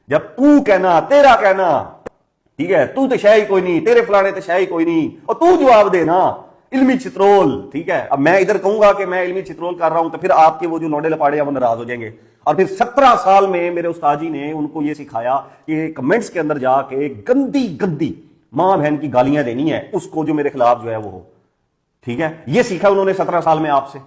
جب تو کہنا تیرا کہنا ٹھیک ہے، تو شے ہی کوئی نہیں، تیرے فلانے تو شے ہی کوئی نہیں، اور تو جواب دے نا علمی چترول. ٹھیک ہے، اب میں ادھر کہوں گا کہ میں علمی چترول کر رہا ہوں تو پھر آپ کے وہ جو لوڈے لپاڑے ہیں وہ ناراض ہو جائیں گے. اور پھر 17 سال میں میرے استاد جی نے ان کو یہ سکھایا کہ کمنٹس کے اندر جا کے گندی گندی ماں بہن کی گالیاں دینی ہے اس کو جو میرے خلاف جو ہے وہ ہو. ٹھیک ہے، یہ سیکھا انہوں نے 17 سال میں آپ سے.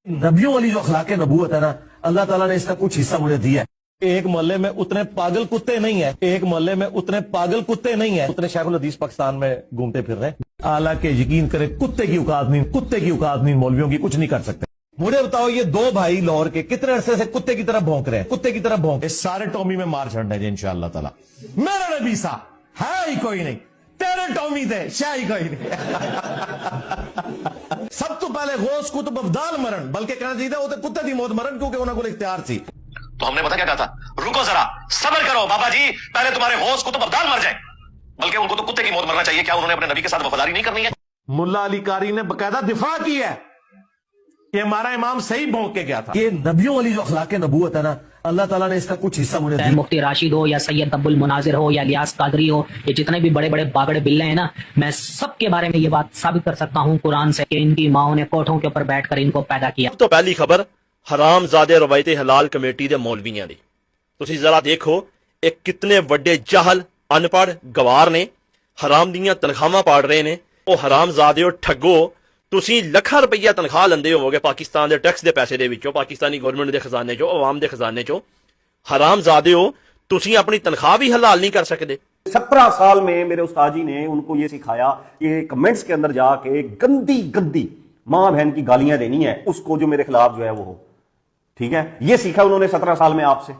نبیوں والی جو اخلاق نبوت ہے نا، اللہ تعالیٰ نے اس کا کچھ حصہ مجھے دیا ہے. ایک محلے میں اتنے پاگل کتے نہیں ہیں، ایک محلے میں اتنے پاگل کتے نہیں ہیں اتنے شیخ الحدیث پاکستان میں گھومتے پھر رہے. حالانکہ یقین کرے کتے کی اوقات نہیں مولویوں کی کچھ نہیں کر سکتے. مجھے بتاؤ یہ دو بھائی لاہور کے کتنے عرصے سے کتے کی طرح بھونک رہے ہیں، اس سارے ٹومی میں مار چھڑنا ہے ان شاء اللہ تعالیٰ. میرا نبی سا ہے ہی کوئی نہیں، تیرے ٹومی دے شاہ ہی کوئی نہیں. سب تو پہلے غوث کتب افضال مرن، بلکہ کہنا چاہیے وہ تو کتے دی موت مرن کیونکہ انہوں کو اختیار تھی. تو ہم نے پتا کیا کہا تھا، رکو ذرا صبر کرو بابا جی، پہلے تمہارے غوث کتب افضال مر جائیں، بلکہ ان کو تو کتے کی موت مرنا چاہیے. کیا انہوں نے اپنے نبی کے ساتھ وفاداری نہیں کرنی ہے؟ ملا علی قاری نے باقاعدہ دفاع کی ہے کہ ہمارا امام صحیح بھونک کے گیا تھا. یہ نبیوں والی جو اخلاق نبوت ہے نا، اللہ تعالیٰ نے اس کا کچھ حصہ مجھے دیا. مفتی راشد ہو یا سید ابو المناظر ہو یا الیاس قادری ہو، یہ جتنے بھی بڑے بڑے باگڑے بلے ہیں نا، میں سب کے بارے میں یہ بات ثابت کر سکتا ہوں قرآن سے کہ ان کی ماؤں نے کوٹھوں کے اوپر بیٹھ کر ان کو پیدا کیا. تو پہلی خبر حرام زادے روایت حلال کمیٹی دے مولویاں دی. تسی ذرا دیکھو ایک کتنے وڈے جاہل ان پڑھ گوار نے حرام دیاں تنخواہاں پاڑ رہے نے. او حرام زادے اور ٹھگو، تسی لکھاں روپیہ تنخواہ لندے ہو گے پاکستان دے ٹیکس دے پیسے دے وچوں، پاکستانی گورنمنٹ دے خزانے چوں، عوام دے خزانے چوں. حرام زادے ہو، تسی اپنی تنخواہ بھی حلال نہیں کر سکتے. 17 سال میں میرے استاد جی نے ان کو یہ سکھایا کہ کمنٹس کے اندر جا کے گندی گندی ماں بہن کی گالیاں دینی ہے اس کو جو میرے خلاف جو ہے وہ ہو. ٹھیک ہے، یہ سیکھا انہوں نے 17 سال میں آپ سے.